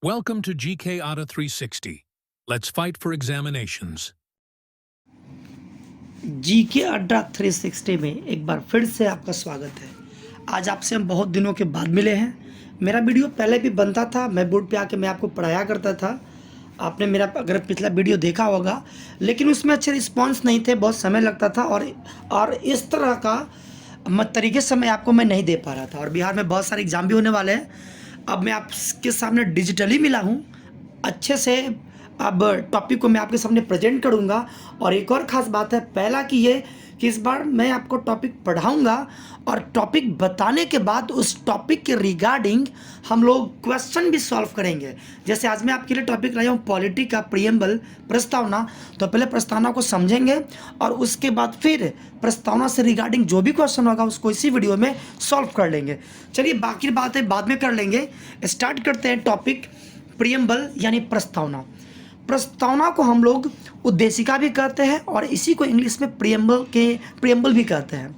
Welcome to GK ATA 360. Let's fight for examinations. GK अड्डा 360 में एक बार फिर से आपका स्वागत है। आज आपसे हम बहुत दिनों के बाद मिले हैं। मेरा वीडियो पहले भी बनता था, मैं बोर्ड पे आके मैं आपको पढ़ाया करता था। आपने मेरा अगर पिछला वीडियो देखा होगा, लेकिन उसमें अच्छे रिस्पांस नहीं थे, बहुत समय लगता था और इस तरह का तरीके से मैं नहीं दे पा रहा था। और बिहार में बहुत सारे एग्ज़ाम भी होने वाले हैं। अब मैं आपके सामने डिजिटली मिला हूँ, अच्छे से अब टॉपिक को मैं आपके सामने प्रेजेंट करूंगा। और एक और ख़ास बात है, पहला कि इस बार मैं आपको टॉपिक पढ़ाऊंगा और टॉपिक बताने के बाद उस टॉपिक के रिगार्डिंग हम लोग क्वेश्चन भी सॉल्व करेंगे। जैसे आज मैं आपके लिए टॉपिक लाया हूँ पॉलिटी का प्रीएम्बल, प्रस्तावना। तो पहले प्रस्तावना को समझेंगे और उसके बाद फिर प्रस्तावना से रिगार्डिंग जो भी क्वेश्चन होगा उसको इसी वीडियो में सॉल्व कर लेंगे। चलिए बाकी बातें बाद में कर लेंगे। स्टार्ट करते हैं टॉपिक प्रीएम्बल यानी प्रस्तावना। प्रस्तावना को हम लोग उद्देशिका भी कहते हैं और इसी को इंग्लिश में प्रीएम्बल भी कहते हैं।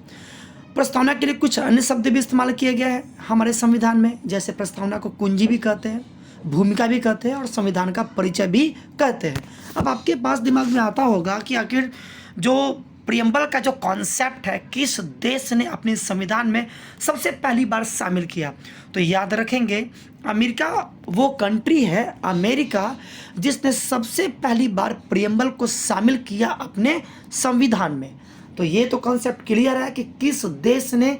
प्रस्तावना के लिए कुछ अन्य शब्द भी इस्तेमाल किए गए हैं हमारे संविधान में, जैसे प्रस्तावना को कुंजी भी कहते हैं, भूमिका भी कहते हैं और संविधान का परिचय भी कहते हैं। अब आपके पास दिमाग में आता होगा कि आखिर जो प्रीएम्बल का जो कॉन्सेप्ट है किस देश ने अपने संविधान में सबसे पहली बार शामिल किया, तो याद रखेंगे अमेरिका वो कंट्री है, अमेरिका, जिसने सबसे पहली बार प्रीएम्बल को शामिल किया अपने संविधान में। तो ये तो कॉन्सेप्ट क्लियर है कि किस देश ने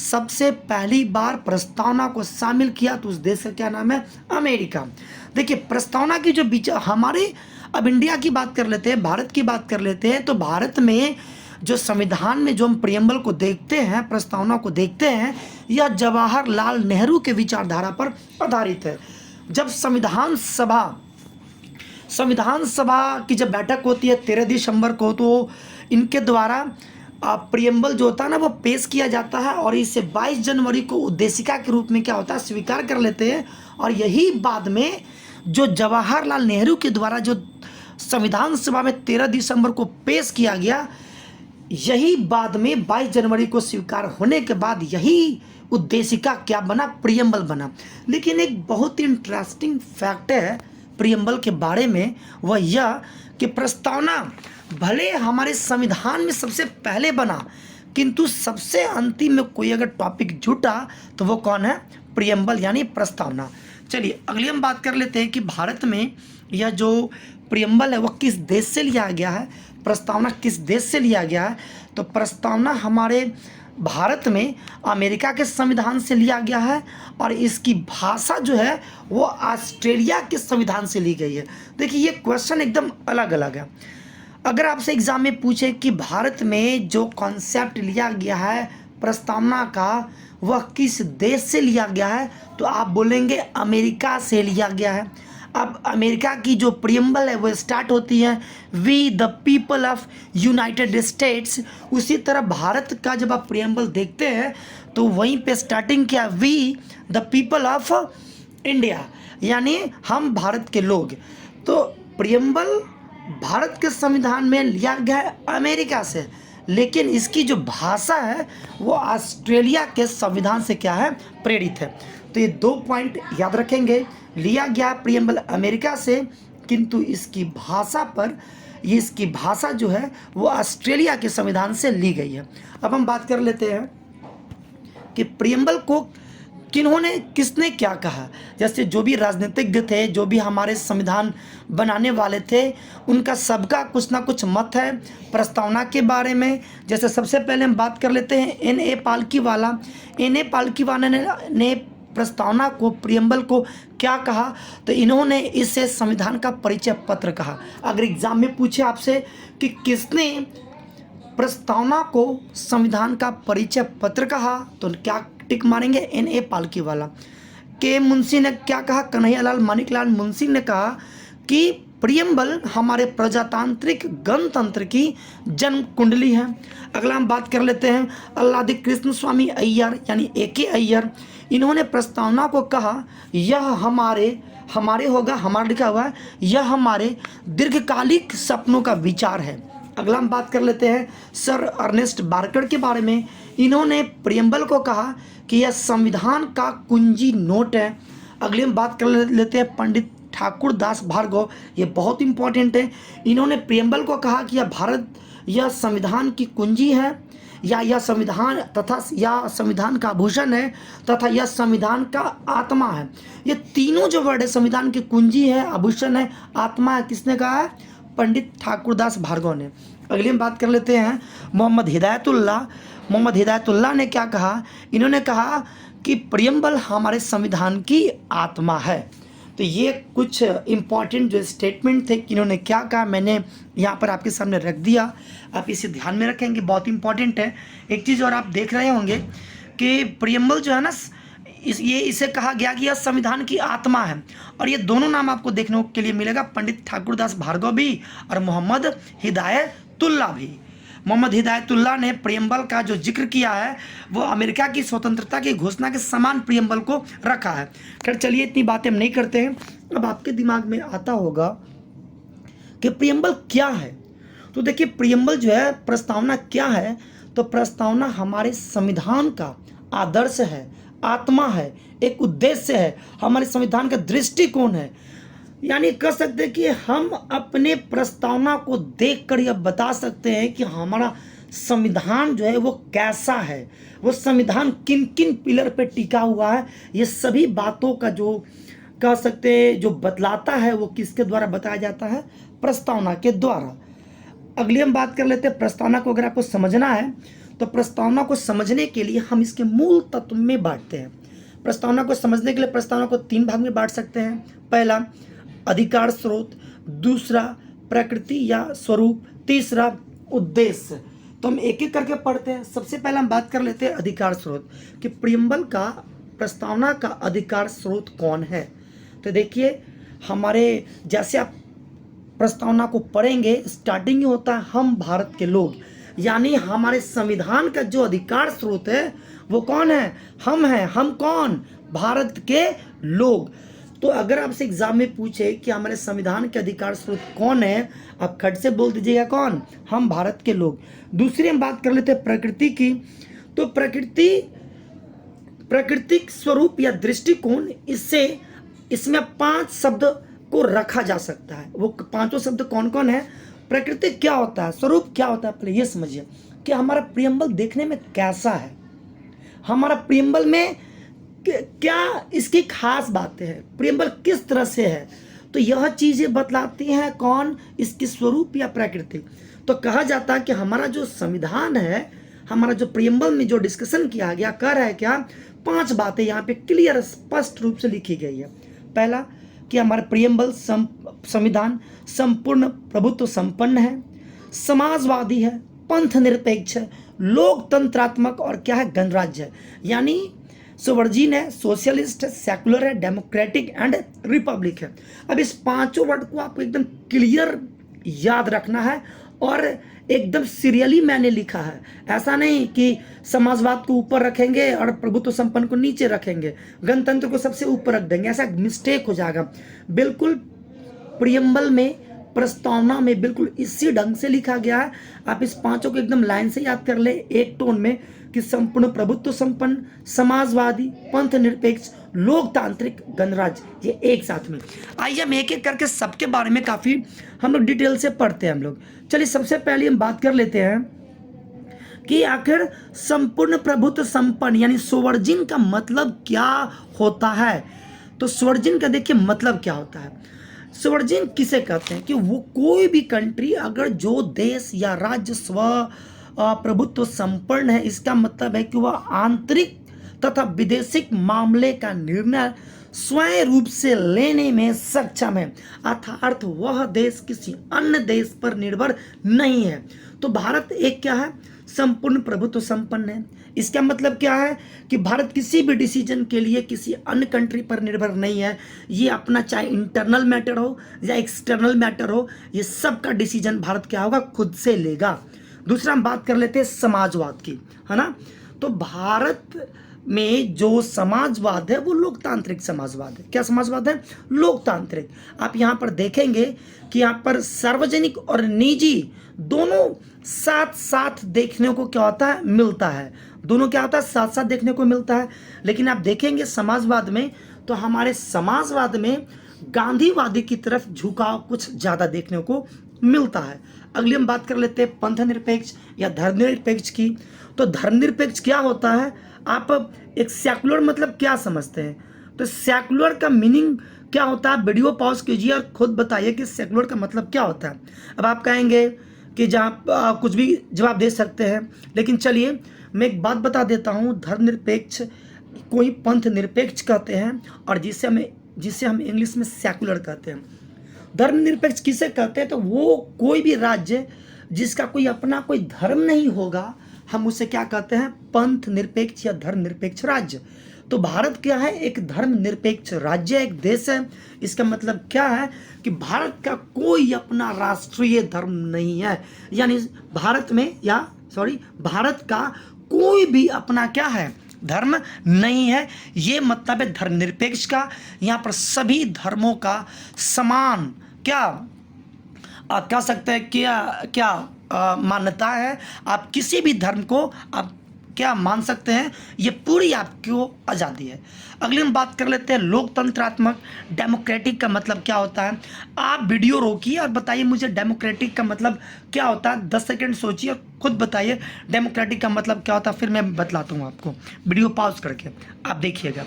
सबसे पहली बार प्रस्तावना को शामिल किया, तो उस देश का क्या नाम है? अमेरिका। देखिए प्रस्तावना की जो हमारे अब इंडिया की बात कर लेते हैं, भारत की बात कर लेते हैं। तो भारत में जो संविधान में जो हम प्रीएम्बल को देखते हैं, प्रस्तावना को देखते हैं, यह जवाहरलाल नेहरू के विचारधारा पर आधारित है। जब संविधान सभा की जब बैठक होती है 13 दिसंबर को, तो इनके द्वारा प्रीएम्बल जो होता है ना वो पेश किया जाता है और इसे 22 जनवरी को उद्देशिका के रूप में क्या होता है, स्वीकार कर लेते हैं। और यही बाद में जो जवाहरलाल नेहरू के द्वारा जो संविधान सभा में 13 दिसंबर को पेश किया गया, यही बाद में 22 जनवरी को स्वीकार होने के बाद यही उद्देशिका क्या बना? प्रीएम्बल बना। लेकिन एक बहुत ही इंटरेस्टिंग फैक्ट है प्रीएम्बल के बारे में, वह यह कि प्रस्तावना भले हमारे संविधान में सबसे पहले बना, किंतु सबसे अंतिम में कोई अगर टॉपिक जुटा तो वो कौन है? प्रीएम्बल यानी प्रस्तावना। चलिए अगली हम बात कर लेते हैं कि भारत में यह जो प्रीएम्बल है वह किस देश से लिया गया है, प्रस्तावना किस देश से लिया गया है। तो प्रस्तावना हमारे भारत में अमेरिका के संविधान से लिया गया है और इसकी भाषा जो है वो ऑस्ट्रेलिया के संविधान से ली गई है। देखिए ये क्वेश्चन एकदम अलग अलग है। अगर आपसे एग्जाम में पूछे कि भारत में जो कॉन्सेप्ट लिया गया है प्रस्तावना का वह किस देश से लिया गया है, तो आप बोलेंगे अमेरिका से लिया गया है। अब अमेरिका की जो प्रीएम्बल है वो स्टार्ट होती है we the people of United States. उसी तरह भारत का जब आप प्रीएम्बल देखते हैं तो वहीं पे स्टार्टिंग किया we the people of India, यानी हम भारत के लोग। तो प्रीएम्बल भारत के संविधान में लिया गया है अमेरिका से, लेकिन इसकी जो भाषा है वो ऑस्ट्रेलिया के संविधान से क्या है? प्रेरित है। तो ये 2 पॉइंट याद रखेंगे, लिया गया प्रीएम्बल अमेरिका से, किंतु इसकी भाषा जो है वो ऑस्ट्रेलिया के संविधान से ली गई है। अब हम बात कर लेते हैं कि प्रीएम्बल को किसने क्या कहा। जैसे जो भी राजनीतिज्ञ थे, जो भी हमारे संविधान बनाने वाले थे, उनका सबका कुछ ना कुछ मत है प्रस्तावना के बारे में। जैसे सबसे पहले हम बात कर लेते हैं N.A. पाल्कीवाला ने प्रस्तावना को, प्रीएम्बल को क्या कहा, तो इन्होंने इसे संविधान का परिचय पत्र कहा। अगर एग्जाम में पूछे आपसे कि किसने प्रस्तावना को संविधान का परिचय पत्र कहा, तो क्या टिक मारेंगे? N.A. पाल्कीवाला। के मुंशी ने क्या कहा? कन्हैयालाल मानिकलाल मुंशी ने कहा कि प्रीएम्बल हमारे प्रजातांत्रिक गणतंत्र की जन्म कुंडली है। अगला हम बात कर लेते हैं अल्लादी कृष्ण स्वामी अय्यर यानी A.K. अय्यर। इन्होंने प्रस्तावना को कहा यह हमारे होगा, हमारा लिखा हुआ है, यह हमारे दीर्घकालिक सपनों का विचार है। अगला हम बात कर लेते हैं सर अर्नेस्ट बार्कर के बारे में। इन्होंने प्रीएम्बल को कहा कि यह संविधान का कुंजी नोट है। अगली हम बात कर लेते हैं पंडित ठाकुर दास भार्गव। ये बहुत इंपॉर्टेंट है। इन्होंने प्रियम्बल को कहा कि यह संविधान की कुंजी है, या यह संविधान तथा यह संविधान का आभूषण है, तथा यह संविधान का आत्मा है। ये तीनों जो वर्ड है, संविधान की कुंजी है, आभूषण है, आत्मा है, किसने कहा है? पंडित ठाकुरदास भार्गव ने। अगली हम बात कर लेते हैं मोहम्मद हिदायतुल्लाह। मोहम्मद हिदायतुल्लाह ने क्या कहा? इन्होंने कहा कि प्रियम्बल हमारे संविधान की आत्मा है। तो ये कुछ इम्पॉर्टेंट जो स्टेटमेंट थे कि इन्होंने क्या कहा, मैंने यहाँ पर आपके सामने रख दिया। आप इसे ध्यान में रखेंगे, बहुत इंपॉर्टेंट है। एक चीज़ और आप देख रहे होंगे कि प्रियम्बल जो है ना, इसे कहा गया कि यह संविधान की आत्मा है। और ये दोनों नाम आपको देखने के लिए मिलेगा, पंडित ठाकुरदास भार्गव भी और मोहम्मद हिदायतुल्लाह भी। मोहम्मद हिदायतुल्लाह ने प्रियम्बल का जो जिक्र किया है वो अमेरिका की स्वतंत्रता की घोषणा के समान प्रियम्बल को रखा है। खैर चलिए, इतनी बातें हम नहीं करते हैं। अब आपके दिमाग में आता होगा कि प्रियम्बल क्या है। तो देखिए, प्रियम्बल जो है, प्रस्तावना क्या है? तो प्रस्तावना हमारे संविधान का आदर्श है, आत्मा है, एक उद्देश्य है, हमारे संविधान का दृष्टिकोण है। यानी कह सकते हैं कि हम अपने प्रस्तावना को देखकर यह बता सकते हैं कि हमारा संविधान जो है वो कैसा है, वो संविधान किन किन पिलर पे टिका हुआ है। ये सभी बातों का जो कह सकते हैं जो बतलाता है वो किसके द्वारा बताया जाता है? प्रस्तावना के द्वारा। अगली हम बात कर लेते हैं प्रस्तावना को। अगर आपको समझना है तो प्रस्तावना को समझने के लिए हम इसके मूल तत्व में बांटते हैं। प्रस्तावना को समझने के लिए प्रस्तावना को 3 भाग में बांट सकते हैं। पहला अधिकार स्रोत, दूसरा प्रकृति या स्वरूप, तीसरा उद्देश्य। तो हम एक एक करके पढ़ते हैं। सबसे पहले हम बात कर लेते हैं अधिकार स्रोत, कि प्रियम्बल का, प्रस्तावना का अधिकार स्रोत कौन है। तो देखिए, हमारे जैसे आप प्रस्तावना को पढ़ेंगे, स्टार्टिंग ही होता है हम भारत के लोग, यानी हमारे संविधान का जो अधिकार स्रोत है वो कौन है? हम हैं। हम कौन? भारत के लोग। तो अगर आपसे एग्जाम में पूछे कि हमारे संविधान के अधिकार स्रोत कौन है, आप खट से बोल दीजिएगा कौन? हम भारत के लोग। दूसरी हम बात कर लेते हैं प्रकृति की। तो प्राकृतिक स्वरूप या दृष्टिकोण, इसमें 5 शब्द को रखा जा सकता है। वो 5 शब्द कौन कौन है? प्रकृति क्या होता है, स्वरूप क्या होता है, पहले ये समझिए कि हमारा प्रियम्बल देखने में कैसा है, हमारा प्रियम्बल में क्या इसकी खास बातें हैं, प्रियम्बल किस तरह से है। तो यह चीज़ें बतलाती हैं कौन? इसकी स्वरूप या प्रकृति। तो कहा जाता है कि हमारा जो संविधान है, हमारा जो प्रियम्बल में जो डिस्कशन किया गया, कर रहा है क्या? 5 बातें यहाँ पे क्लियर स्पष्ट रूप से लिखी गई है। पहला कि हमारा प्रियम्बल संविधान संपूर्ण प्रभुत्व संपन्न है, समाजवादी है, पंथ निरपेक्ष है, लोकतंत्रात्मक और क्या है? गणराज्य है। यानी सोवर्जिन है, सोशलिस्ट है, सेकुलर है, डेमोक्रेटिक एंड रिपब्लिक है। अब इस 5 वर्ड को आपको एकदम क्लियर याद रखना है और एकदम सीरियली मैंने लिखा है। ऐसा नहीं कि समाजवाद को ऊपर रखेंगे और प्रभुत्व संपन्न को नीचे रखेंगे, गणतंत्र को सबसे ऊपर रख देंगे, ऐसा मिस्टेक हो जाएगा। बिल्कुल प्रियम्बल में, प्रस्तावना में बिल्कुल इसी ढंग से लिखा गया है। आप इस 5 को एकदम लाइन से याद कर ले, एक टोन में, कि संपूर्ण प्रभुत्व संपन्न, समाजवादी, पंथ निरपेक्ष, लोकतांत्रिक, गणराज्य, ये एक साथ में। आइए हम एक एक करके सबके बारे में काफ़ी हम लोग डिटेल से पढ़ते हैं हम लोग। चलिए, सबसे पहले हम बात कर लेते हैं कि आखिर संपूर्ण प्रभुत्व संपन्न यानी सोवर्जिन का मतलब क्या होता है। तो सोवर्जिन का देखिए मतलब क्या होता है। सोवर्जिन किसे कहते हैं? कि वो कोई भी कंट्री, अगर जो देश या राज्य प्रभुत्व संपन्न है, इसका मतलब है कि वह आंतरिक तथा विदेशिक मामले का निर्णय स्वयं रूप से लेने में सक्षम है, अर्थात वह देश किसी अन्य देश पर निर्भर नहीं है। तो भारत एक क्या है? संपूर्ण प्रभुत्व संपन्न है। इसका मतलब क्या है? कि भारत किसी भी डिसीजन के लिए किसी अन्य कंट्री पर निर्भर नहीं है। ये अपना चाहे इंटरनल मैटर हो या एक्सटर्नल मैटर हो, ये सब का डिसीजन भारत क्या होगा? खुद से लेगा। दूसरा हम बात कर लेते हैं समाजवाद की, है ना। तो भारत में जो समाजवाद है वो लोकतांत्रिक समाजवाद है। क्या समाजवाद है? लोकतांत्रिक। आप यहाँ पर देखेंगे कि यहाँ पर सार्वजनिक और निजी दोनों साथ साथ देखने को क्या होता है? मिलता है। दोनों क्या होता है? साथ साथ देखने को मिलता है। लेकिन आप देखेंगे समाजवाद में तो हमारे समाजवाद में गांधीवादी की तरफ झुकाव कुछ ज़्यादा देखने को मिलता है। अगली हम बात कर लेते हैं पंथ निरपेक्ष या धर्मनिरपेक्ष की। तो धर्मनिरपेक्ष क्या होता है? आप एक सेकुलर मतलब क्या समझते हैं? तो सेकुलर का मीनिंग क्या होता है? वीडियो पॉज कीजिए और खुद बताइए कि सेकुलर का मतलब क्या होता है। अब आप कहेंगे कि जहाँ कुछ भी जवाब दे सकते हैं, लेकिन चलिए मैं एक बात बता देता हूँ। धर्मनिरपेक्ष कोई पंथ निरपेक्ष कहते हैं और जिसे हम इंग्लिश में सेकुलर कहते हैं। धर्मनिरपेक्ष किसे कहते हैं? तो वो कोई भी राज्य जिसका कोई अपना कोई धर्म नहीं होगा, हम उसे क्या कहते हैं? पंथ निरपेक्ष या धर्मनिरपेक्ष राज्य। तो भारत क्या है? एक धर्मनिरपेक्ष राज्य, एक देश है। इसका मतलब क्या है कि भारत का कोई अपना राष्ट्रीय धर्म नहीं है, यानी भारत का कोई भी अपना क्या है? धर्म नहीं है। ये मतलब है धर्मनिरपेक्ष का। यहाँ पर सभी धर्मों का समान क्या आप कह सकते हैं क्या मान्यता है। आप किसी भी धर्म को आप क्या मान सकते हैं, ये पूरी आपको आज़ादी है। अगली हम बात कर लेते हैं लोकतंत्रात्मक। डेमोक्रेटिक का मतलब क्या होता है? आप वीडियो रोकिए और बताइए मुझे डेमोक्रेटिक का मतलब क्या होता है। 10 सेकंड सोचिए और खुद बताइए डेमोक्रेटिक का मतलब क्या होता है, फिर मैं बतलाता हूँ आपको। वीडियो पॉज करके आप देखिएगा।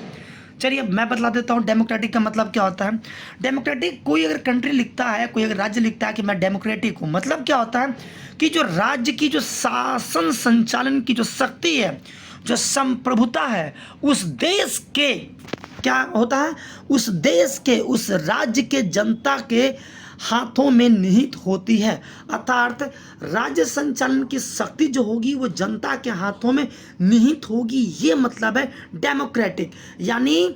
चलिए मैं बतला देता हूँ डेमोक्रेटिक का मतलब क्या होता है। डेमोक्रेटिक कोई अगर कंट्री लिखता है, कोई अगर राज्य लिखता है कि मैं डेमोक्रेटिक हूँ, मतलब क्या होता है कि जो राज्य की जो शासन संचालन की जो शक्ति है, जो संप्रभुता है, उस देश के क्या होता है? उस देश के, उस राज्य के जनता के हाथों में निहित होती है। अर्थात राज्य संचालन की शक्ति जो होगी वो जनता के हाथों में निहित होगी। ये मतलब है डेमोक्रेटिक, यानी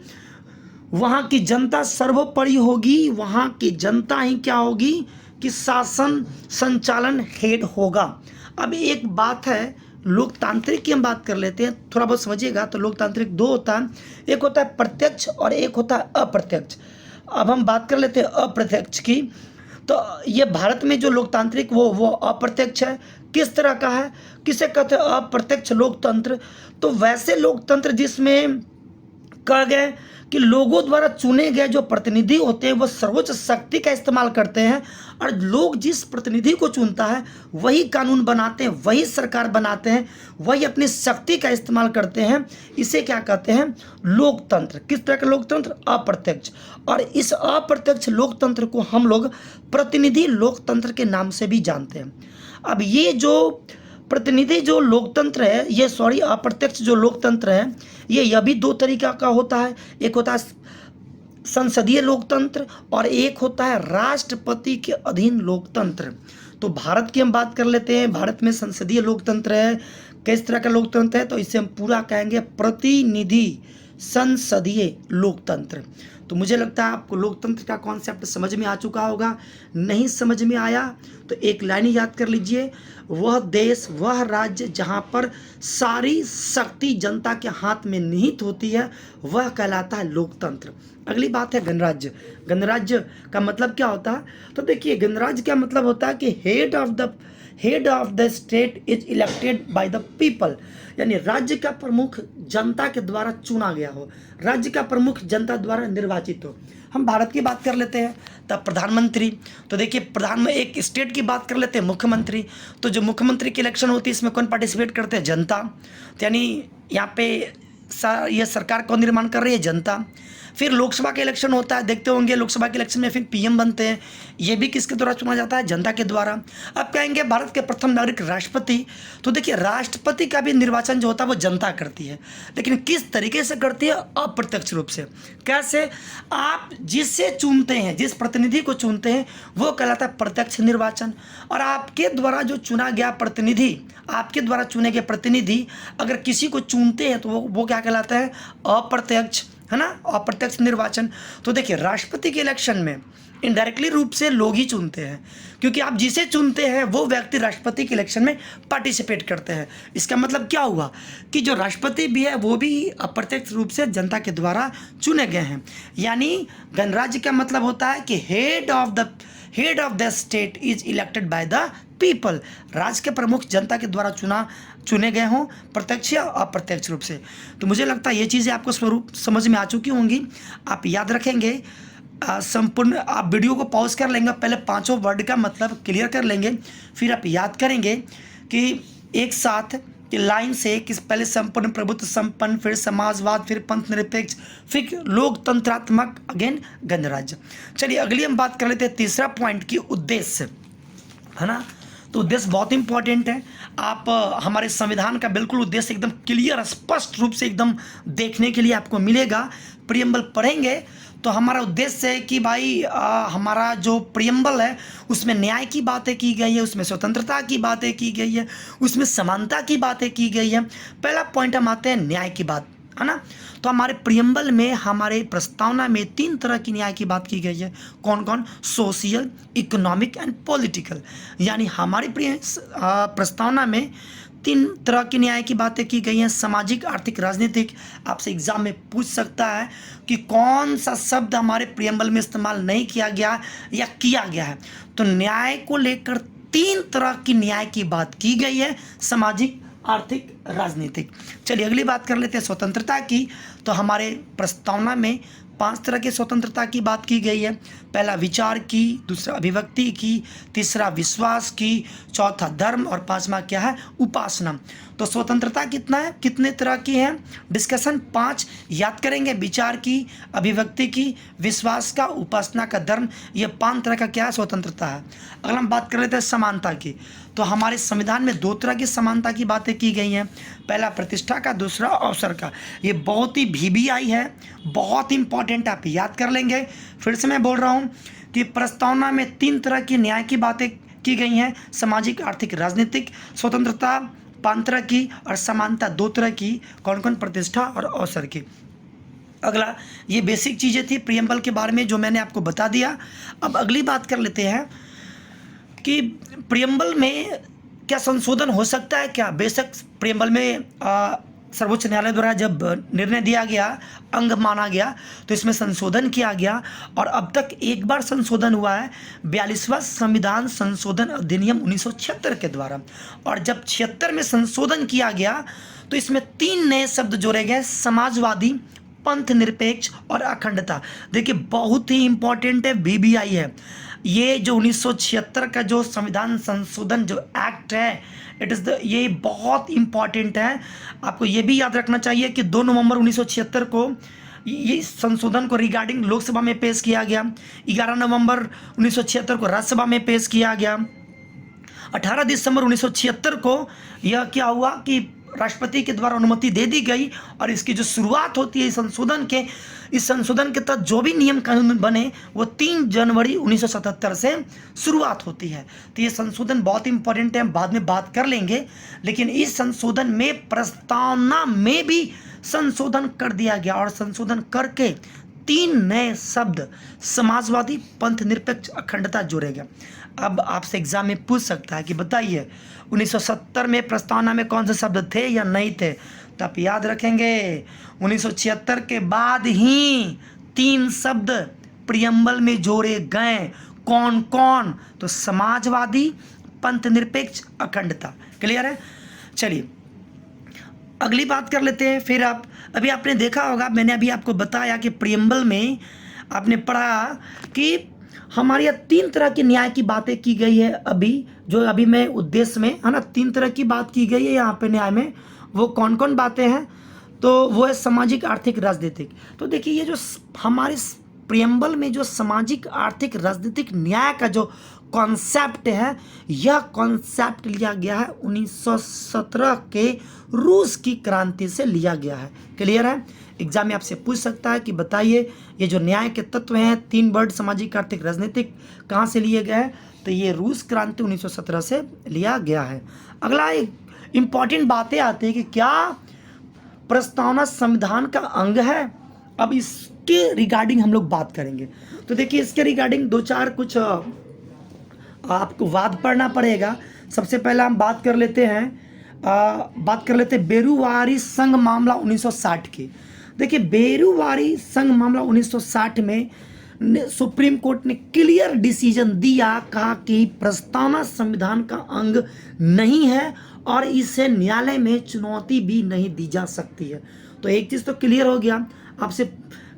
वहाँ की जनता सर्वोपरि होगी। वहाँ की जनता ही क्या होगी कि शासन संचालन हेड होगा। अब एक बात है लोकतांत्रिक की हम बात कर लेते हैं, थोड़ा बहुत समझिएगा। तो लोकतांत्रिक दो होता है, एक होता है प्रत्यक्ष और एक होता है अप्रत्यक्ष। अब हम बात कर लेते हैं अप्रत्यक्ष की। तो ये भारत में जो लोकतांत्रिक वो अप्रत्यक्ष है। किस तरह का है? किसे कहते हैं अप्रत्यक्ष लोकतंत्र? तो वैसे लोकतंत्र जिसमें कहा गया कि लोगों द्वारा चुने गए जो प्रतिनिधि होते हैं वो सर्वोच्च शक्ति का इस्तेमाल करते हैं, और लोग जिस प्रतिनिधि को चुनता है वही कानून बनाते हैं, वही सरकार बनाते हैं, वही अपनी शक्ति का इस्तेमाल करते हैं। इसे क्या कहते हैं? लोकतंत्र। किस तरह का लोकतंत्र? अप्रत्यक्ष। और इस अप्रत्यक्ष लोकतंत्र को हम लोग प्रतिनिधि लोकतंत्र के नाम से भी जानते हैं। अब ये जो प्रतिनिधि जो लोकतंत्र है, ये अप्रत्यक्ष जो लोकतंत्र है, यह भी दो तरीका का होता है। एक होता है संसदीय लोकतंत्र और एक होता है राष्ट्रपति के अधीन लोकतंत्र। तो भारत की हम बात कर लेते हैं। भारत में संसदीय लोकतंत्र है। किस तरह का लोकतंत्र है? तो इसे हम पूरा कहेंगे प्रतिनिधि संसदीय लोकतंत्र। तो मुझे लगता है आपको लोकतंत्र का कॉन्सेप्ट समझ में आ चुका होगा। नहीं समझ में आया तो एक लाइन याद कर लीजिए, वह देश, वह राज्य जहाँ पर सारी शक्ति जनता के हाथ में निहित होती है, वह कहलाता है लोकतंत्र। अगली बात है गणराज्य। गणराज्य का मतलब क्या होता है? तो देखिए गणराज्य का मतलब होता है कि head of the state is elected by the people, यानी राज्य का प्रमुख जनता के द्वारा चुना गया हो, राज्य का प्रमुख जनता द्वारा निर्वाचित हो। हम भारत की बात कर लेते हैं तब प्रधानमंत्री। तो देखिए प्रधानमंत्री, एक स्टेट की बात कर लेते हैं मुख्यमंत्री। तो जो मुख्यमंत्री की इलेक्शन होती है इसमें कौन पार्टिसिपेट करते हैं? जनता। तो यानी यहाँ पे यह सरकार कौन निर्माण कर रही है? जनता। फिर लोकसभा का इलेक्शन होता है, देखते होंगे लोकसभा के इलेक्शन में फिर पीएम बनते हैं, ये भी किसके द्वारा चुना जाता है? जनता के द्वारा। अब कहेंगे भारत के प्रथम नागरिक राष्ट्रपति। तो देखिए राष्ट्रपति का भी निर्वाचन जो होता है वो जनता करती है, लेकिन किस तरीके से करती है? अप्रत्यक्ष रूप से। कैसे? आप जिससे चुनते हैं, जिस प्रतिनिधि को चुनते हैं वो कहलाता है प्रत्यक्ष निर्वाचन, और आपके द्वारा जो चुना गया प्रतिनिधि, आपके द्वारा चुने गए प्रतिनिधि अगर किसी को चुनते हैं तो वो क्या कहलाता है? अप्रत्यक्ष, है ना, अप्रत्यक्ष निर्वाचन। तो देखिए राष्ट्रपति के इलेक्शन में इनडायरेक्टली रूप से लोग ही चुनते हैं, क्योंकि आप जिसे चुनते हैं वो व्यक्ति राष्ट्रपति के इलेक्शन में पार्टिसिपेट करते हैं। इसका मतलब क्या हुआ कि जो राष्ट्रपति भी है वो भी अप्रत्यक्ष रूप से जनता के द्वारा चुने गए हैं। यानी गणराज्य का मतलब होता है कि head of the state is elected by the people, राज्य के प्रमुख जनता के द्वारा चुने गए हों, प्रत्यक्ष या अप्रत्यक्ष रूप से। तो मुझे लगता है ये चीज़ें आपको स्वरूप समझ में आ चुकी होंगी। आप याद रखेंगे, संपूर्ण आप वीडियो को पॉज कर लेंगे, पहले पांचों वर्ड का मतलब क्लियर कर लेंगे, फिर आप याद करेंगे कि एक साथ कि लाइन से कि पहले संपूर्ण, प्रभुत्व संपन्न, फिर समाजवाद, फिर पंथ निरपेक्ष, फिर लोकतंत्रात्मक, अगेन गणराज्य। चलिए अगली हम बात कर लेते हैं तीसरा पॉइंट की उद्देश्य, है ना। तो उद्देश्य बहुत इंपॉर्टेंट है। आप हमारे संविधान का बिल्कुल उद्देश्य एकदम क्लियर, स्पष्ट रूप से एकदम देखने के लिए आपको मिलेगा। प्रियम्बल पढ़ेंगे तो हमारा उद्देश्य है कि भाई हमारा जो प्रियम्बल है उसमें न्याय की बातें की गई है, उसमें स्वतंत्रता की बातें की गई है, उसमें समानता की बातें की गई है। पहला पॉइंट हम आते हैं न्याय की बात, है ना। तो हमारे प्रियम्बल में, हमारे प्रस्तावना में 3 तरह की न्याय की बात की गई है। कौन कौन? Social, economic and political. यानी हमारी प्रस्तावना में 3 तरह की न्याय की बातें की गई हैं, सामाजिक, आर्थिक, राजनीतिक। आपसे एग्जाम में पूछ सकता है कि कौन सा शब्द हमारे प्रियम्बल में इस्तेमाल नहीं किया गया या किया गया है। तो न्याय को लेकर 3 तरह की न्याय की बात की गई है, सामाजिक, आर्थिक, राजनीतिक। चलिए अगली बात कर लेते हैं स्वतंत्रता की। तो हमारे प्रस्तावना में 5 तरह की स्वतंत्रता की बात की गई है। पहला विचार की, दूसरा अभिव्यक्ति की, तीसरा विश्वास की, चौथा धर्म और 5वां क्या है? उपासना। तो स्वतंत्रता कितना है, कितने तरह की है? डिस्कशन 5 याद करेंगे, विचार की, अभिव्यक्ति की, विश्वास का, उपासना का, धर्म, ये 5 तरह का क्या है? स्वतंत्रता है। अगर हम बात कर लेते हैं समानता की, तो हमारे संविधान में 2 तरह की समानता की बातें की गई हैं। पहला प्रतिष्ठा का, दूसरा अवसर का। ये बहुत ही VBI है, बहुत इंपॉर्टेंट, आप याद कर लेंगे। फिर से मैं बोल रहा हूँ कि प्रस्तावना में 3 तरह की न्याय की बातें की गई हैं, सामाजिक, आर्थिक, राजनीतिक। स्वतंत्रता 5 तरह की और समानता 2 तरह की। कौन कौन? प्रतिष्ठा और अवसर की। अगला, ये बेसिक चीज़ें थी प्रियम्बल के बारे में जो मैंने आपको बता दिया। अब अगली बात कर लेते हैं कि प्रियम्बल में क्या संशोधन हो सकता है क्या? बेशक प्रियम्बल में सर्वोच्च न्यायालय द्वारा जब निर्णय दिया गया, अंग माना गया, तो इसमें संशोधन किया गया और अब तक एक बार संशोधन हुआ है, 42वां संविधान संशोधन अधिनियम 1976 के द्वारा। और जब 76 में संशोधन किया गया तो इसमें 3 नए शब्द जोड़े गए, समाजवादी, पंथ निरपेक्ष और अखंडता। देखिए बहुत ही इंपॉर्टेंट है, VBI है। ये जो 1976 का जो संविधान संशोधन जो एक्ट है, ये बहुत इंपॉर्टेंट है। आपको ये भी याद रखना चाहिए कि 2 नवंबर 1976 को ये संशोधन को रिगार्डिंग लोकसभा में पेश किया गया, 11 नवंबर 1976 को राज्यसभा में पेश किया गया, 18 दिसंबर 1976 को यह क्या हुआ कि राष्ट्रपति के द्वारा अनुमति दे दी गई और इसकी जो शुरुआत होती है इस संशोधन के तहत जो भी नियम कानून बने वो 3 जनवरी 1977 से शुरुआत होती है। तो ये संशोधन बहुत इंपॉर्टेंट है, हम बाद में बात कर लेंगे। लेकिन इस संशोधन में प्रस्तावना में भी संशोधन कर दिया गया और संशोधन करके 3 नए शब्द, समाजवादी, पंथ निरपेक्ष, अखंडता जोड़े गए। अब आपसे एग्जाम में पूछ सकता है कि बताइए 1970 में प्रस्तावना में कौन से शब्द थे या नहीं थे? तो आप याद रखेंगे 1976 के बाद ही 3 शब्द प्रियम्बल में जोड़े गए। कौन कौन? तो समाजवादी, पंथ निरपेक्ष, अखंडता। क्लियर है? चलिए अगली बात कर लेते हैं। फिर अभी आपने देखा होगा, मैंने अभी आपको बताया कि प्रियम्बल में आपने पढ़ा कि हमारे यहाँ 3 तरह की न्याय की बातें की गई है। अभी मैं उद्देश्य में, है ना, 3 तरह की बात की गई है यहाँ पे न्याय में। वो कौन कौन बातें हैं? तो वो है सामाजिक, आर्थिक, राजनीतिक। तो देखिए ये जो हमारे प्रियम्बल में जो सामाजिक, आर्थिक, राजनीतिक न्याय का जो कॉन्सेप्ट है, यह कॉन्सेप्ट लिया गया है 1917 के रूस की क्रांति से लिया गया है। क्लियर है? एग्जाम में आपसे पूछ सकता है कि बताइए ये जो न्याय के तत्व हैं 3 वर्ड, सामाजिक, आर्थिक, राजनीतिक, कहाँ से लिए गए हैं? तो ये रूस क्रांति 1917 से लिया गया है। अगला एक इम्पॉर्टेंट बातें आती है कि क्या प्रस्तावना संविधान का अंग है? अब इसके रिगार्डिंग हम लोग बात करेंगे। तो देखिए इसके रिगार्डिंग 2-4 कुछ आपको वाद पढ़ना पड़ेगा। सबसे पहला हम बात कर लेते हैं बेरुवारी संघ मामला 1960 की। देखिए बेरुवारी संघ मामला 1960 में सुप्रीम कोर्ट ने क्लियर डिसीजन दिया, कहा कि प्रस्तावना संविधान का अंग नहीं है और इसे न्यायालय में चुनौती भी नहीं दी जा सकती है। तो एक चीज़ तो क्लियर हो गया आपसे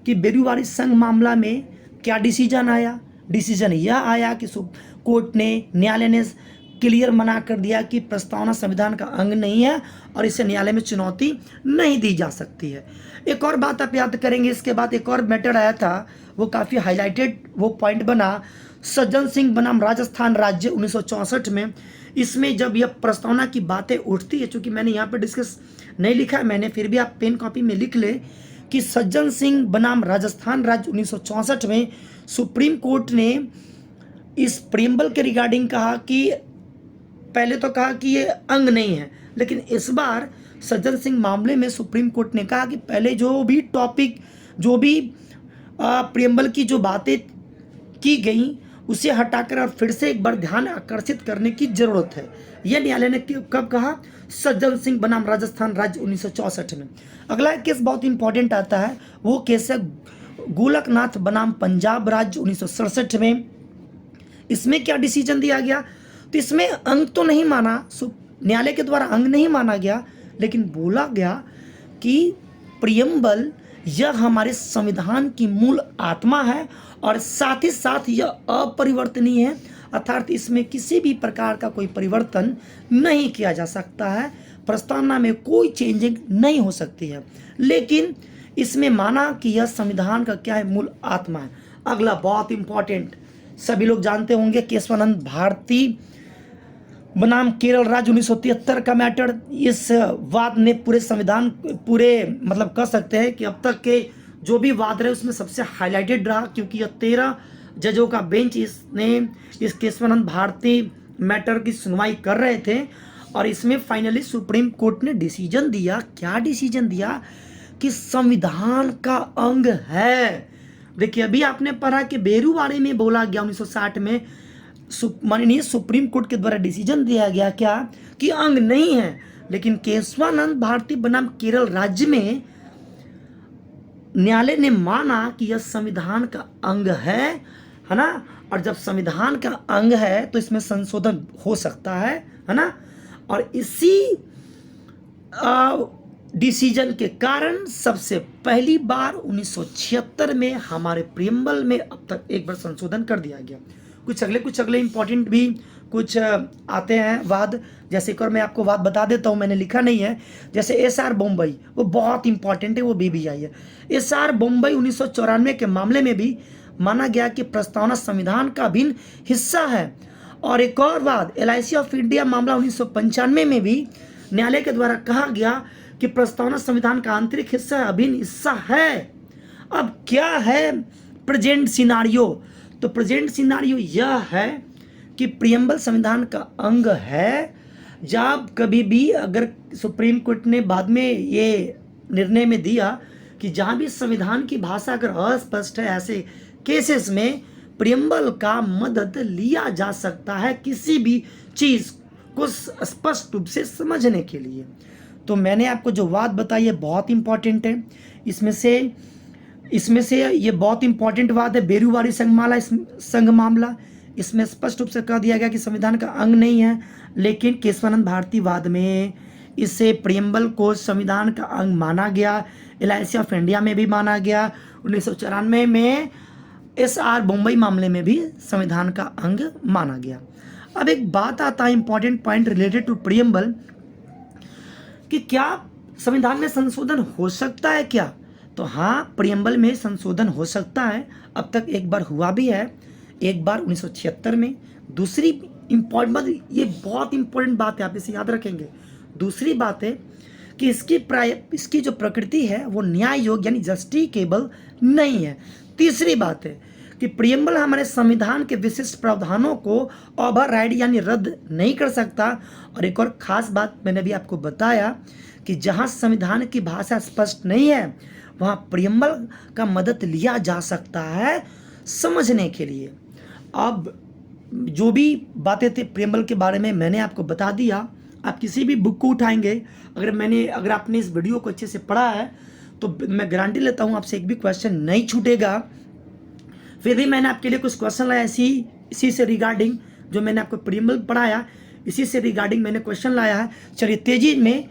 कि बेरूवारी संघ मामला में क्या डिसीजन आया। डिसीजन यह आया कि कोर्ट ने, न्यायालय ने क्लियर मना कर दिया कि प्रस्तावना संविधान का अंग नहीं है और इसे न्यायालय में चुनौती नहीं दी जा सकती है। एक और बात आप याद करेंगे, इसके बाद एक और मैटर आया था, वो काफ़ी हाईलाइटेड वो पॉइंट बना, सज्जन सिंह बनाम राजस्थान राज्य 1964 में। इसमें जब यह प्रस्तावना की बातें उठती है, चूँकि मैंने यहाँ पर डिस्कस नहीं लिखा है मैंने, फिर भी आप पेन कॉपी में लिख ले कि सज्जन सिंह बनाम राजस्थान राज्य 1964 में सुप्रीम कोर्ट ने इस प्रियम्बल के रिगार्डिंग कहा कि पहले तो कहा कि ये अंग नहीं है, लेकिन इस बार सज्जन सिंह मामले में सुप्रीम कोर्ट ने कहा कि पहले जो भी टॉपिक, जो भी प्रियम्बल की जो बातें की गई उसे हटाकर और फिर से एक बार ध्यान आकर्षित करने की जरूरत है। यह न्यायालय ने कब कहा? सज्जन सिंह बनाम राजस्थान राज्य 1964 में। अगला केस बहुत इंपॉर्टेंट आता है, वो केस है गोलकनाथ बनाम पंजाब राज्य 1967 में। इसमें क्या डिसीजन दिया गया? तो इसमें अंग तो नहीं माना, न्यायालय के द्वारा अंग नहीं माना गया, लेकिन बोला गया कि प्रियम्बल यह हमारे संविधान की मूल आत्मा है और साथ ही साथ यह अपरिवर्तनीय है, अर्थात इसमें किसी भी प्रकार का कोई परिवर्तन नहीं किया जा सकता है, प्रस्तावना में कोई चेंजिंग नहीं हो सकती है, लेकिन इसमें माना कि यह संविधान का क्या है? मूल आत्मा है। अगला बहुत इंपॉर्टेंट, सभी लोग जानते होंगे, केशवानंद भारती बनाम केरल राज्य 1973 का मैटर। इस वाद ने पूरे संविधान, पूरे मतलब कह सकते हैं कि अब तक के जो भी वाद रहे उसमें सबसे हाईलाइटेड रहा, क्योंकि यह 13 जजों का बेंच इसने इस केशवानंद भारती मैटर की सुनवाई कर रहे थे और इसमें फाइनली सुप्रीम कोर्ट ने डिसीजन दिया। क्या डिसीजन दिया? कि संविधान का अंग है। देखिए, अभी आपने पढ़ा कि बेरूवारी में बोला गया 1960 में, माननीय सुप्रीम कोर्ट के द्वारा डिसीजन दिया गया क्या? कि अंग नहीं है, लेकिन केशवानंद भारती बनाम केरल राज्य में न्यायालय ने माना कि यह संविधान का अंग है ना, और जब संविधान का अंग है तो इसमें संशोधन हो सकता है ना, और इसी डिसीजन के कारण सबसे पहली बार 1976 में हमारे प्रियम्बल में अब तक एक बार संशोधन कर दिया गया। कुछ अगले इंपॉर्टेंट भी कुछ आते हैं वाद, जैसे एक और मैं आपको वाद बता देता हूँ, मैंने लिखा नहीं है, जैसे एसआर बम्बई, वो बहुत इंपॉर्टेंट है, वो बीबीआई है। एसआर बम्बई 1994 के मामले में भी माना गया कि प्रस्तावना संविधान का अभिन्न हिस्सा है। और एक और वाद LIC ऑफ इंडिया मामला 1995 में भी न्यायालय के द्वारा कहा गया कि प्रस्तावना संविधान का आंतरिक हिस्सा, अभिन्न हिस्सा है। अब क्या है प्रेजेंट सिनारियो? तो प्रेजेंट सिनारियो यह है कि प्रियम्बल संविधान का अंग है। जब कभी भी अगर सुप्रीम कोर्ट ने बाद में ये निर्णय में दिया कि जहाँ भी संविधान की भाषा अगर अस्पष्ट है, ऐसे केसेस में प्रियम्बल का मदद लिया जा सकता है किसी भी चीज़ को स्पष्ट रूप से समझने के लिए। तो मैंने आपको जो बात बताई है बहुत इंपॉर्टेंट है। इसमें से ये बहुत इंपॉर्टेंट बात है बेरूवारी संघ मामला। इसमें स्पष्ट रूप से कह दिया गया कि संविधान का अंग नहीं है, लेकिन केशवानंद भारती वाद में इससे प्रियम्बल को संविधान का अंग माना गया। LIC ऑफ इंडिया में भी माना गया। 1994 में SR बम्बई मामले में भी संविधान का अंग माना गया। अब एक बात आता है important point related to preamble, कि क्या संविधान में संशोधन हो सकता है क्या? तो हाँ, प्रियम्बल में संशोधन हो सकता है। अब तक एक बार हुआ भी है, एक बार 1976 में। दूसरी इंपॉर्टेंट बात, ये बहुत इंपॉर्टेंट बात है, आप इसे याद रखेंगे। दूसरी बात है कि इसकी जो प्रकृति है वो न्याय योग्य यानी जस्टिकेबल नहीं है। तीसरी बात है कि प्रियम्बल हमारे संविधान के विशिष्ट प्रावधानों को ओवरराइड यानी रद्द नहीं कर सकता। और एक और खास बात मैंने भी आपको बताया कि जहां संविधान की भाषा स्पष्ट नहीं है वहां प्रियम्बल का मदद लिया जा सकता है समझने के लिए। अब जो भी बातें थी प्रियम्बल के बारे में मैंने आपको बता दिया। आप किसी भी बुक को उठाएंगे, अगर आपने इस वीडियो को अच्छे से पढ़ा है तो मैं गारंटी लेता हूँ आपसे एक भी क्वेश्चन नहीं छूटेगा। फिर भी मैंने आपके लिए कुछ क्वेश्चन लाया इसी से रिगार्डिंग, जो मैंने आपको प्रीएम्बल पढ़ाया इसी से रिगार्डिंग मैंने क्वेश्चन लाया है। चलिए तेजी में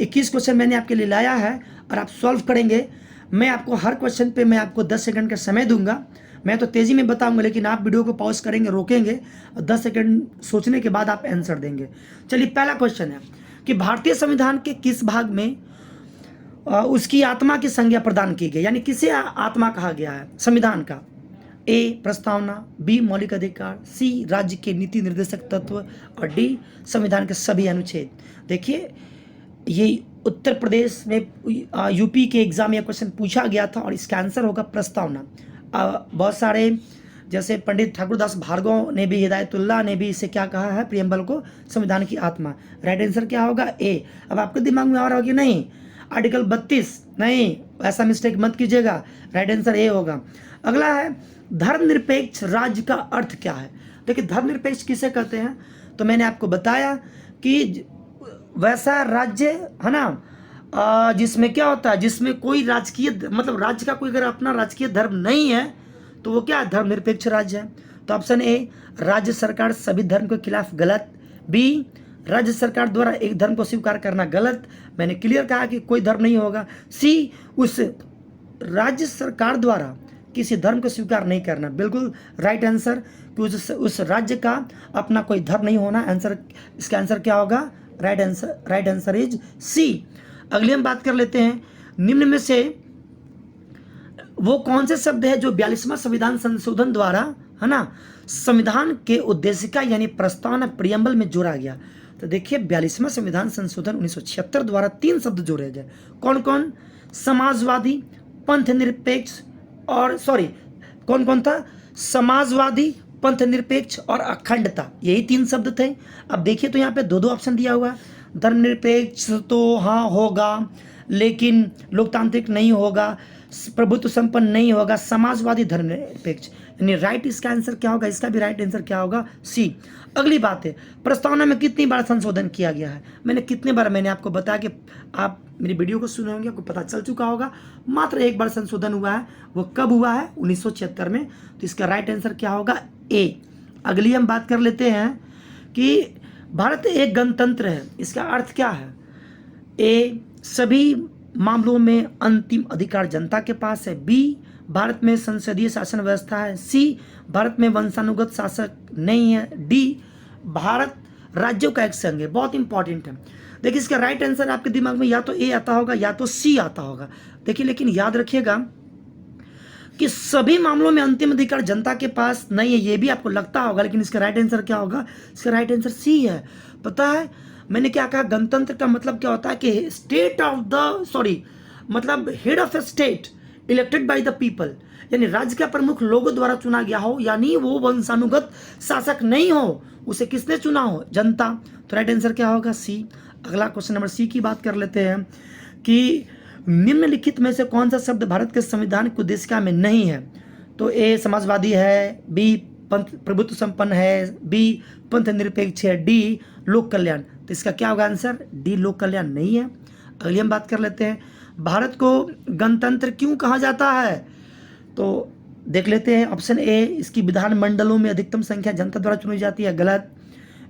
21 क्वेश्चन मैंने आपके लिए लाया है और आप सॉल्व करेंगे। मैं आपको हर क्वेश्चन पे मैं आपको 10 सेकंड का समय दूंगा। मैं तो तेज़ी में बताऊंगा, लेकिन आप वीडियो को पॉज करेंगे, रोकेंगे और 10 सेकंड सोचने के बाद आप आंसर देंगे। चलिए पहला क्वेश्चन है कि भारतीय संविधान के किस भाग में उसकी आत्मा की संज्ञा प्रदान की गई, यानी किसे आत्मा कहा गया है संविधान का? ए प्रस्तावना, बी मौलिक अधिकार, सी राज्य के नीति निर्देशक तत्व और डी संविधान के सभी अनुच्छेद। देखिए ये उत्तर प्रदेश में यूपी के एग्जाम में क्वेश्चन पूछा गया था और इसका आंसर होगा प्रस्तावना। बहुत सारे जैसे पंडित ठाकुरदास भार्गव ने भी, हिदायतुल्लाह ने भी इसे क्या कहा है, प्रियम्बल को संविधान की आत्मा। राइट आंसर क्या होगा? ए। अब आपके दिमाग में आ रहा होगा कि नहीं आर्टिकल 32, नहीं ऐसा मिस्टेक मत कीजिएगा, राइट आंसर ए होगा। अगला है धर्मनिरपेक्ष राज्य का अर्थ क्या है? देखिए धर्मनिरपेक्ष किसे कहते हैं, तो मैंने आपको बताया कि वैसा राज्य है ना जिसमें क्या होता है, जिसमें कोई राजकीय मतलब राज्य का कोई अगर अपना राजकीय धर्म नहीं है तो वो क्या धर्मनिरपेक्ष राज्य है। तो ऑप्शन ए राज्य सरकार सभी धर्म के खिलाफ, गलत। बी राज्य सरकार द्वारा एक धर्म को स्वीकार करना, गलत, मैंने क्लियर कहा कि कोई धर्म नहीं होगा। सी उस राज्य सरकार द्वारा किसी धर्म को स्वीकार नहीं करना, बिल्कुल राइट आंसर, कि उस राज्य का अपना कोई धर्म नहीं होना। आंसर, इसका आंसर क्या होगा? Right answer is C. अगली हम बात कर लेते हैं, निम्न में से वो कौन से शब्द है जो 42वां संविधान संशोधन द्वारा है ना संविधान के उद्देशिका यानी प्रस्तावना प्रियम्बल में जोड़ा गया। तो देखिए 42वां संविधान संशोधन 1976 द्वारा 3 शब्द जोड़े गए। कौन कौन? समाजवादी, पंथ निरपेक्ष और कौन कौन था? समाजवादी, पंथ निरपेक्ष और अखंडता, यही 3 शब्द थे। अब देखिए तो यहाँ पे 2 ऑप्शन दिया हुआ है। धर्मनिरपेक्ष तो हाँ होगा, लेकिन लोकतांत्रिक नहीं होगा, प्रभुत्व संपन्न नहीं होगा, समाजवादी धर्मनिरपेक्ष, यानी राइट इसका आंसर क्या होगा? इसका भी राइट आंसर क्या होगा? सी। अगली बात है प्रस्तावना में कितनी बार संशोधन किया गया है? मैंने आपको बताया कि आप मेरी वीडियो को सुने होंगे, आपको पता चल चुका होगा, मात्र 1 बार संशोधन हुआ है। वो कब हुआ है? 1976 में। तो इसका राइट आंसर क्या होगा? ए। अगली हम बात कर लेते हैं कि भारत एक गणतंत्र है, इसका अर्थ क्या है? ए सभी मामलों में अंतिम अधिकार जनता के पास है। बी भारत में संसदीय शासन व्यवस्था है। सी भारत में वंशानुगत शासक नहीं है। डी भारत राज्यों का एक संघ है। बहुत इंपॉर्टेंट है। देखिए इसका राइट आंसर आपके दिमाग में या तो ए आता होगा या तो सी आता होगा। देखिए लेकिन याद रखिएगा कि सभी मामलों में अंतिम अधिकार जनता के पास नहीं है, ये भी आपको लगता होगा, लेकिन इसका राइट आंसर क्या होगा? इसका राइट आंसर सी है। पता है मैंने क्या कहा? गणतंत्र का मतलब क्या होता है कि मतलब head of A state elected by the people, यानी राज्य का प्रमुख लोगों द्वारा चुना गया हो, यानी वो वंशानुगत शासक नहीं हो। उसे किसने चुना हो? जनता। तो राइट आंसर क्या होगा? सी। अगला क्वेश्चन नंबर सी की बात कर लेते हैं कि निम्नलिखित में से कौन सा शब्द भारत के संविधान की उद्देशिका में नहीं है? तो ए समाजवादी है, बी पंथ प्रभुत्व संपन्न है, बी पंथ निरपेक्ष है, डी लोक कल्याण। तो इसका क्या होगा आंसर? डी लोक कल्याण नहीं है। अगली हम बात कर लेते हैं भारत को गणतंत्र क्यों कहा जाता है? तो देख लेते हैं ऑप्शन ए इसकी विधानमंडलों में अधिकतम संख्या जनता द्वारा चुनी जाती है, गलत।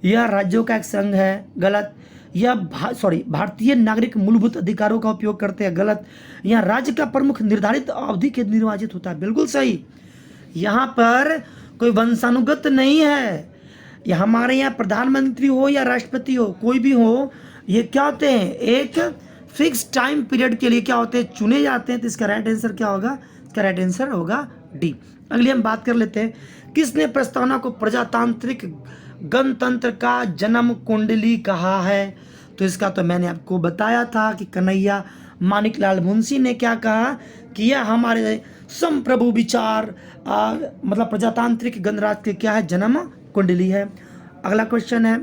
यह राज्यों का एक संघ है, गलत। यह भारतीय नागरिक मूलभूत अधिकारों का उपयोग करते हैं, गलत। यहाँ राज्य का प्रमुख निर्धारित अवधि के निर्वाचित होता है, बिल्कुल सही। यहाँ पर कोई वंशानुगत नहीं है। यह हमारे यहाँ प्रधानमंत्री हो या राष्ट्रपति हो, कोई भी हो, ये क्या होते हैं? एक फिक्स टाइम पीरियड के लिए क्या होते हैं? चुने जाते हैं। तो इसका राइट आंसर क्या होगा? इसका राइट आंसर होगा डी। अगली हम बात कर लेते हैं किसने प्रस्तावना को प्रजातांत्रिक गणतंत्र का जन्म कुंडली कहा है? तो इसका तो मैंने आपको बताया था कि कन्हैया मानिकलाल मुंशी ने क्या कहा कि यह हमारे संप्रभु विचार मतलब प्रजातांत्रिक गणराज्य के क्या है? जन्म कुंडली है। अगला क्वेश्चन है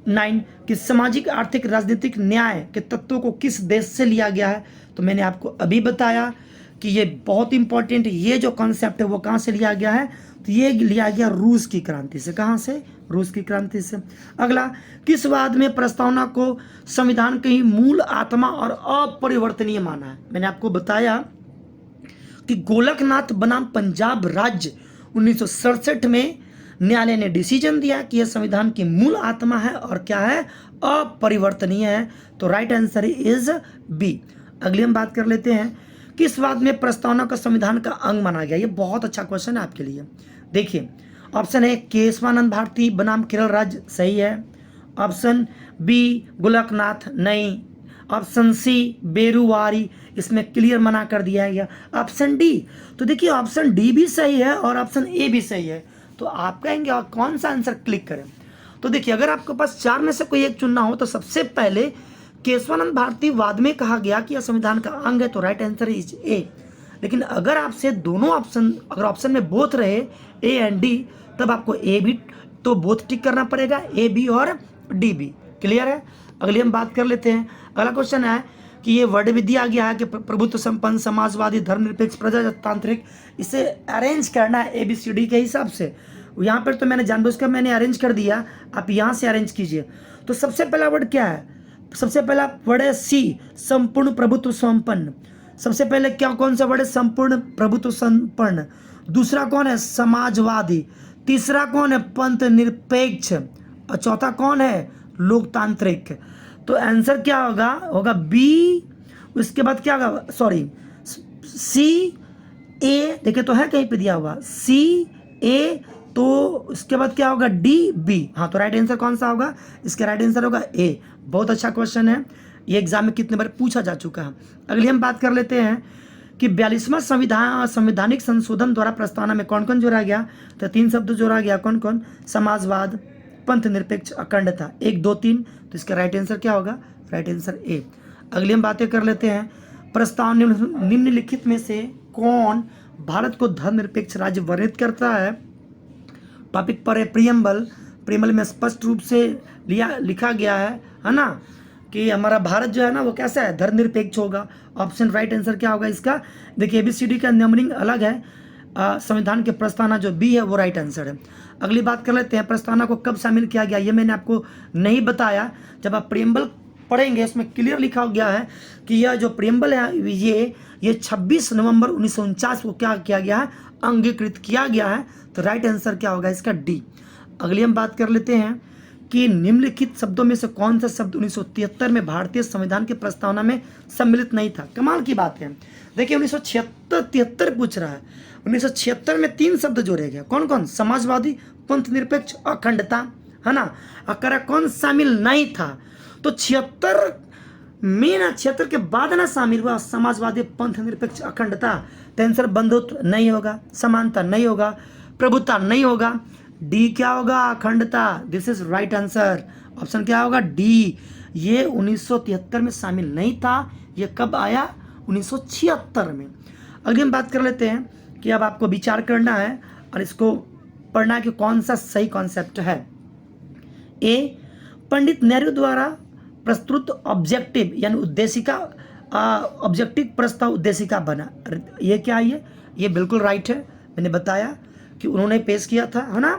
9 कि सामाजिक आर्थिक राजनीतिक न्याय के तत्वों को किस देश से लिया गया है? तो मैंने आपको अभी बताया कि ये बहुत इंपॉर्टेंट, ये जो कॉन्सेप्ट है वो कहाँ से लिया गया है? तो ये लिया गया रूस की क्रांति से। कहाँ से? रूस की क्रांति से। अगला किस वाद में प्रस्तावना को संविधान की मूल आत्मा और अपरिवर्तनीय माना है? मैंने आपको बताया कि गोलकनाथ बनाम पंजाब राज्य 1967 में न्यायालय ने डिसीजन दिया कि यह संविधान की मूल आत्मा है और क्या है, अपरिवर्तनीय है। तो राइट आंसर इज बी। अगली हम बात कर लेते हैं, किस वाद में प्रस्तावना को संविधान का अंग माना गया। ये बहुत अच्छा क्वेश्चन है आपके लिए। देखिए, ऑप्शन ए केशवानंद भारती बनाम केरल राज्य, सही है। ऑप्शन बी गोलकनाथ, नहीं। ऑप्शन सी बेरुवारी, इसमें क्लियर मना कर दिया गया। ऑप्शन डी, तो देखिए ऑप्शन डी भी सही है और ऑप्शन ए भी सही है। तो आप कहेंगे और कौन सा आंसर क्लिक करें। तो देखिए, अगर आपके पास चार में से कोई एक चुनना हो तो सबसे पहले केशवानंद भारती वाद में कहा गया कि यह संविधान का अंग है, तो राइट आंसर इज ए। लेकिन अगर आपसे दोनों ऑप्शन, अगर ऑप्शन में बोथ रहे ए एंड डी, तब आपको ए भी तो बोथ टिक करना पड़ेगा, ए बी और डी बी। क्लियर है। अगली हम बात कर लेते हैं। अगला क्वेश्चन है कि ये वर्ड भी दिया गया है कि प्रभुत्व संपन्न, समाजवादी, धर्मनिरपेक्ष, प्रजातांत्रिक, इसे अरेंज करना है ए बी सी डी के हिसाब से। यहाँ पर तो मैंने जानबूझकर मैंने अरेंज कर दिया, आप यहाँ से अरेंज कीजिए। तो सबसे पहला वर्ड क्या है, सबसे पहला वर्ड है सी, संपूर्ण प्रभुत्व संपन्न। सबसे पहले क्या, कौन सा वर्ड है, संपूर्ण प्रभुत्व संपन्न। दूसरा कौन है, समाजवादी। तीसरा कौन है, पंथ निरपेक्ष। और चौथा कौन है, लोकतांत्रिक। तो आंसर क्या होगा, होगा बी। उसके बाद क्या होगा, सॉरी सी ए, देखिए तो है कहीं पे दिया हुआ सी ए, तो उसके बाद क्या होगा, डी बी। हाँ, तो राइट आंसर कौन सा होगा, इसका राइट आंसर होगा ए। बहुत अच्छा क्वेश्चन है, ये एग्जाम में कितने बार पूछा जा चुका है। अगली हम बात कर लेते हैं कि 42वां संवैधानिक संशोधन द्वारा प्रस्तावना में कौन कौन जोड़ा गया। तो 3 शब्द जोड़ा गया, कौन कौन, समाजवाद, पंथ निरपेक्ष, अखंडता, 1 2 3। तो इसका राइट आंसर क्या होगा, राइट आंसर ए। अगली हम बातें कर लेते हैं, प्रस्ताव निम्नलिखित में से कौन भारत को धर्मनिरपेक्ष राज्य वर्णित करता है। टॉपिक पर है प्रियम्बल में स्पष्ट रूप से लिखा गया है ना, कि हमारा भारत जो है ना वो कैसा है, धर्मनिरपेक्ष होगा। ऑप्शन राइट आंसर क्या होगा इसका, देखिए एबीसीडी का नंबरिंग अलग है। संविधान के प्रस्तावना जो बी है वो राइट आंसर है। अगली बात कर लेते हैं, प्रस्तावना को कब शामिल किया गया, ये मैंने आपको नहीं बताया। जब आप प्रियम्बल पढ़ेंगे उसमें क्लियर लिखा गया है कि यह जो प्रियम्बल है ये 26 नवंबर 1949 को क्या किया गया है, अंगीकृत किया गया है। तो राइट आंसर क्या होगा इसका, डी। अगली हम बात कर लेते हैं कि निम्नलिखित शब्दों में से कौन सा शब्द 1973 में भारतीय संविधान की प्रस्तावना में सम्मिलित नहीं था। कमाल की बात है, देखिए 1973 पूछ रहा है, 1976 में 3 शब्द जोड़े गए, कौन कौन, समाजवादी, पंथ निरपेक्ष, अखंडता, है ना। अकर कौन शामिल नहीं था, तो 76 में ना, 76 के बाद ना शामिल हुआ समाजवादी, पंथ निरपेक्ष, अखंडता। तो आंसर बंधुत्व नहीं होगा, समानता नहीं होगा, प्रभुत्व नहीं होगा। डी क्या होगा, अखंडता। This is right answer. Option क्या होगा, डी। ये 1973 में शामिल नहीं था, ये कब आया, 1976 में। अगली हम बात कर लेते हैं कि अब आपको विचार करना है और इसको पढ़ना है कि कौन सा सही कॉन्सेप्ट है। ए, पंडित नेहरू द्वारा प्रस्तुत ऑब्जेक्टिव यानी उद्देशिका, ऑब्जेक्टिव प्रस्ताव उद्देशिका बना, ये क्या है, ये बिल्कुल राइट है, मैंने बताया कि उन्होंने पेश किया था, है ना,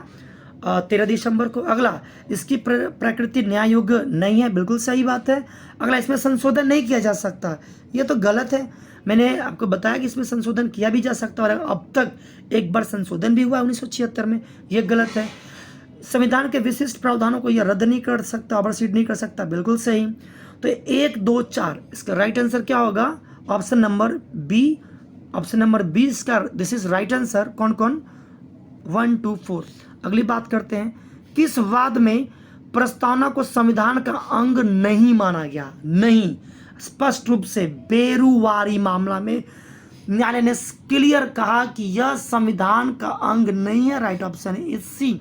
13 दिसंबर को। अगला, इसकी प्रकृति न्याय योग्य नहीं है, बिल्कुल सही बात है। अगला, इसमें संशोधन नहीं किया जा सकता, ये तो गलत है। मैंने आपको बताया कि इसमें संशोधन किया भी जा सकता है और अब तक एक बार संशोधन भी हुआ 1976 में, ये गलत है। संविधान के विशिष्ट प्रावधानों को यह रद्द नहीं कर सकता, ओवरसीड नहीं कर सकता, बिल्कुल सही। तो 1 2 4 इसका राइट आंसर क्या होगा, option number B. Option number B इसका, दिस इज राइट आंसर। कौन कौन, 1 2 4। अगली बात करते हैं, किस वाद में प्रस्तावना को संविधान का अंग नहीं माना गया। नहीं, स्पष्ट रूप से बेरुवारी मामला में न्यायालय ने क्लियर कहा कि यह संविधान का अंग नहीं है, राइट ऑप्शन है सी।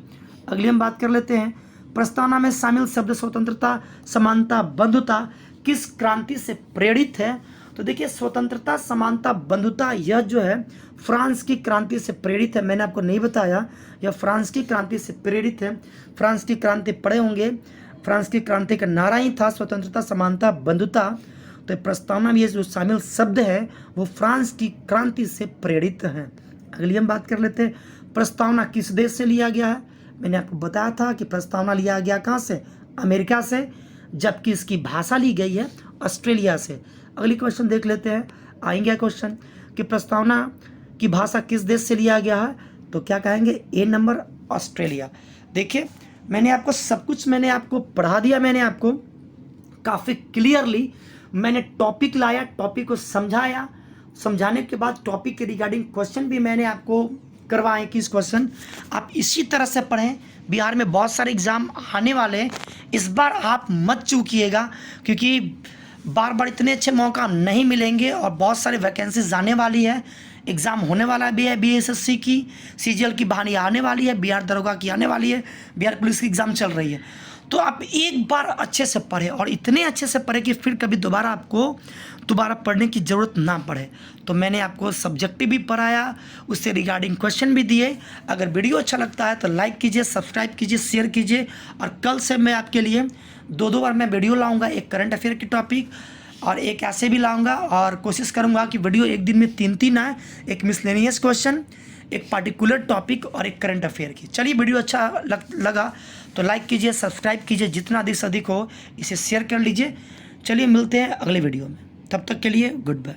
अगली हम बात कर लेते हैं, प्रस्तावना में शामिल शब्द स्वतंत्रता, समानता, बंधुता किस क्रांति से प्रेरित है। तो देखिए, स्वतंत्रता, समानता, बंधुता, यह जो है फ्रांस की क्रांति से प्रेरित है। मैंने आपको नहीं बताया, यह फ्रांस की क्रांति से प्रेरित है। फ्रांस की क्रांति पढ़े होंगे, फ्रांस की क्रांति का नारा ही था स्वतंत्रता, समानता, बंधुता। तो प्रस्तावना में ये जो शामिल शब्द है वो फ्रांस की क्रांति से प्रेरित है। अगली हम बात कर लेते हैं, प्रस्तावना किस देश से लिया गया है। मैंने आपको बताया था कि प्रस्तावना लिया गया कहाँ से, अमेरिका से, जबकि इसकी भाषा ली गई है ऑस्ट्रेलिया से। अगली क्वेश्चन देख लेते हैं, आएंगे क्वेश्चन कि प्रस्तावना की भाषा किस देश से लिया गया है, तो क्या कहेंगे, ए नंबर ऑस्ट्रेलिया। देखिए मैंने आपको सब कुछ मैंने आपको पढ़ा दिया, मैंने आपको काफ़ी क्लियरली मैंने टॉपिक लाया, टॉपिक को समझाया, समझाने के बाद टॉपिक के रिगार्डिंग क्वेश्चन भी मैंने आपको करवाए। किस क्वेश्चन आप इसी तरह से पढ़ें। बिहार में बहुत सारे एग्ज़ाम आने वाले हैं, इस बार आप मत चूकिएगा, क्योंकि बार बार इतने अच्छे मौका नहीं मिलेंगे और बहुत सारी वैकेंसीज आने वाली है। एग्ज़ाम होने वाला भी है बीएसएससी की, सीजीएल की बहानी आने वाली है, बिहार दरोगा की आने वाली है, बिहार पुलिस की एग्ज़ाम चल रही है। तो आप एक बार अच्छे से पढ़ें और इतने अच्छे से पढ़ें कि फिर कभी दोबारा आपको पढ़ने की ज़रूरत ना पड़े। तो मैंने आपको सब्जेक्टिव भी पढ़ाया, उससे रिगार्डिंग क्वेश्चन भी दिए। अगर वीडियो अच्छा लगता है तो लाइक कीजिए, सब्सक्राइब कीजिए, शेयर कीजिए। और कल से मैं आपके लिए दो बार मैं वीडियो लाऊंगा, एक करंट अफेयर की टॉपिक और एक ऐसे भी लाऊंगा। और कोशिश करूंगा कि वीडियो एक दिन में 3 आए, एक मिसलेनियस क्वेश्चन, एक पार्टिकुलर टॉपिक और एक करंट अफेयर की। चलिए वीडियो अच्छा लगा तो लाइक कीजिए, सब्सक्राइब कीजिए, जितना अधिक से अधिक हो इसे शेयर कर लीजिए। चलिए मिलते हैं अगले वीडियो में, तब तक के लिए गुड बाय।